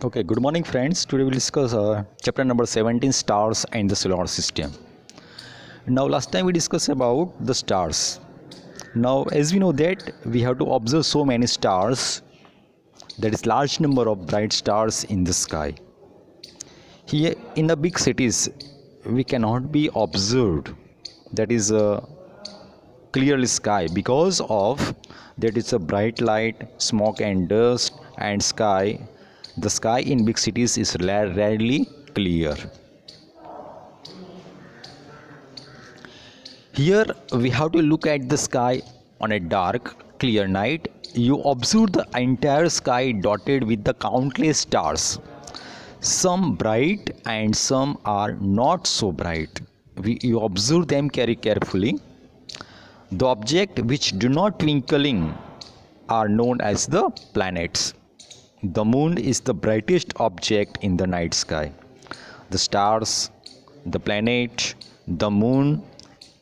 Okay, good morning, friends. Today we'll discuss chapter number 17, stars and the solar system. Now, last time we discussed about the stars. Now, as we know that we have to observe so many stars, that is large number of bright stars in the sky. Here in the big cities, we cannot be observed. That is a clear sky because of that it's a bright light, smoke and dust and sky. The sky in big cities is rarely clear. Here we have to look at the sky on a dark, clear night. You observe the entire sky dotted with the countless stars. Some bright and some are not so bright. You observe them very carefully. The objects which do not twinkling are known as the planets. The moon is the brightest object in the night sky. The stars, the planet, the moon,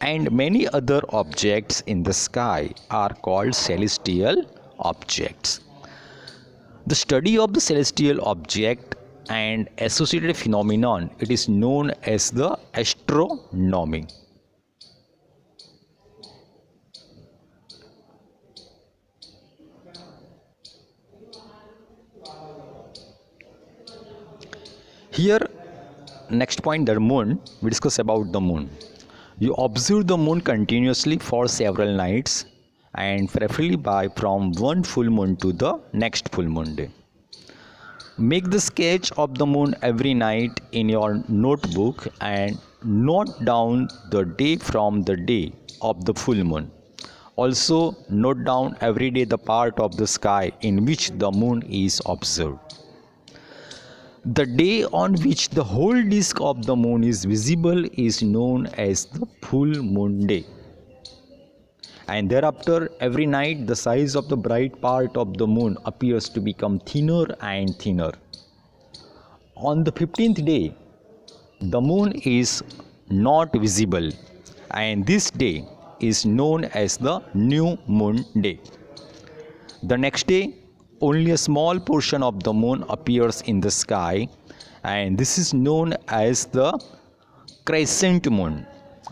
and many other objects in the sky are called celestial objects. The study of the celestial object and associated phenomenon, it is known as the astronomy. Here, next point, the moon. We discuss about the moon. You observe the moon continuously for several nights and preferably by from one full moon to the next full moon day. Make the sketch of the moon every night in your notebook and note down the day from the day of the full moon. Also note down every day the part of the sky in which the moon is observed. The day on which the whole disk of the moon is visible is known as the full moon day. And thereafter, every night the size of the bright part of the moon appears to become thinner and thinner. On the 15th day, the moon is not visible, and this day is known as the new moon day. The next day, only a small portion of the moon appears in the sky, and this is known as the crescent moon.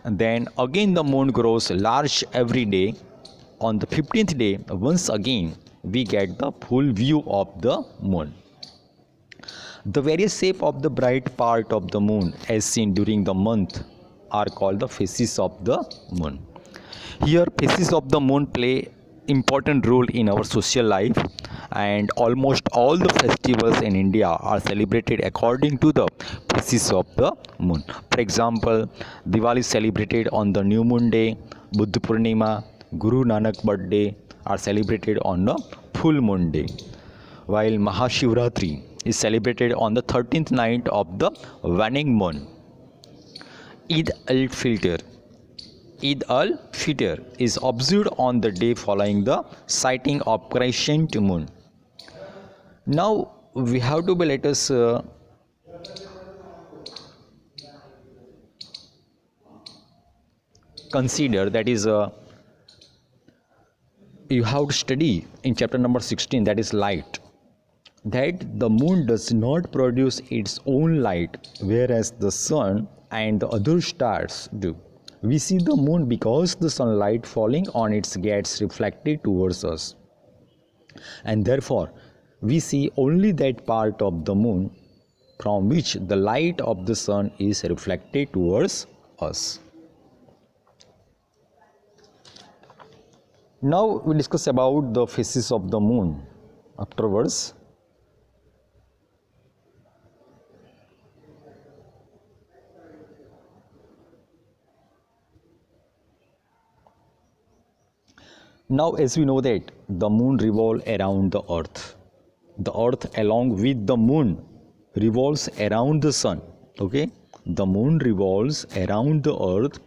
And then again the moon grows large every day. On the 15th day, once again we get the full view of the moon. The various shape of the bright part of the moon as seen during the month are called the phases of the moon. Here phases of the moon play important role in our social life, and almost all the festivals in India are celebrated according to the phases of the moon. For example, Diwali is celebrated on the new moon day, Buddha Purnima, Guru Nanak birthday are celebrated on the full moon day, while Mahashivratri is celebrated on the 13th night of the waning moon. Eid al-Fitr is observed on the day following the sighting of crescent moon. Now we have to let us consider, that is you have to study in chapter number 16, that is light, that the moon does not produce its own light whereas the sun and the other stars do. We see the moon because the sunlight falling on it gets reflected towards us, and therefore we see only that part of the moon from which the light of the sun is reflected towards us. Now we discuss about the phases of the moon afterwards. Now, as we know that the moon revolves around the earth. The earth along with the moon revolves around the sun. Okay? The moon revolves around the earth.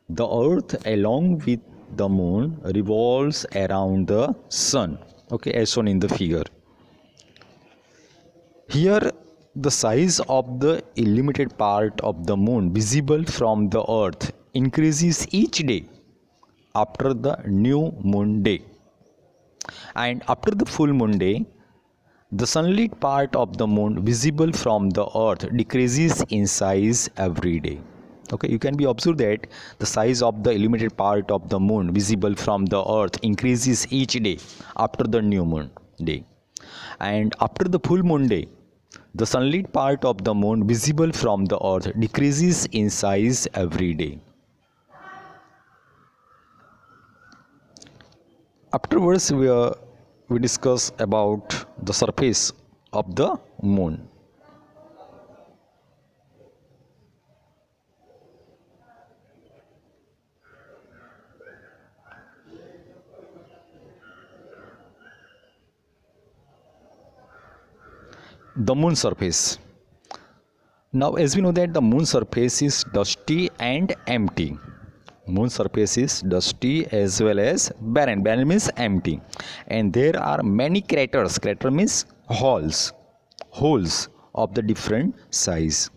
The earth along with the moon revolves around the sun. Okay, as shown in the figure. Here, the size of the illuminated part of the moon visible from the earth increases each day after the new moon day, and after the full moon day The sunlit part of the moon visible from the earth decreases in size every day. Okay, you can be observed that the size of the illuminated part of the moon visible from the earth increases each day after the new moon day. And after the full moon day, the sunlit part of the moon visible from the earth decreases in size every day. Afterwards, we discuss about the surface of the moon. The moon surface. Now, as we know that the moon surface is dusty and empty. Moon surface is dusty as well as barren. Barren means empty, and there are many craters. Crater means holes of the different size,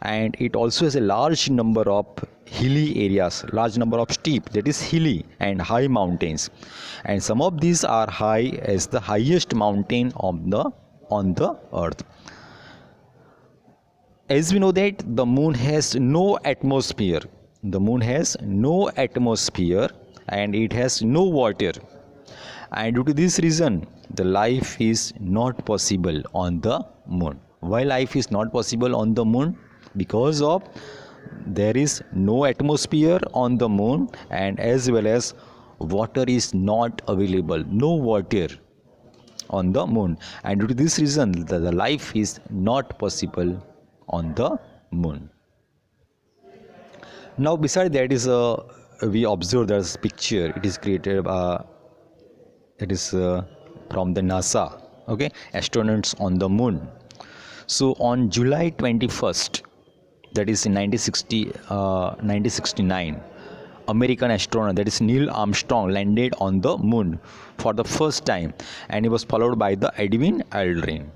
and it also has a large number of hilly areas, large number of steep, that is hilly and high mountains, and some of these are high as the highest mountain on the earth. As we know that the moon has no atmosphere. The moon has no atmosphere and it has no water, and due to this reason the life is not possible on the moon. Why life is not possible on the moon? Because of there is no atmosphere on the moon, and as well as water is not available, no water on the moon, and due to this reason the life is not possible on the moon. Now, beside that is we observe there's picture. It is created. It is from the NASA. Okay, astronauts on the moon. So on July 21st, that is in 1969, American astronaut, that is Neil Armstrong, landed on the moon for the first time, and he was followed by the Edwin Aldrin.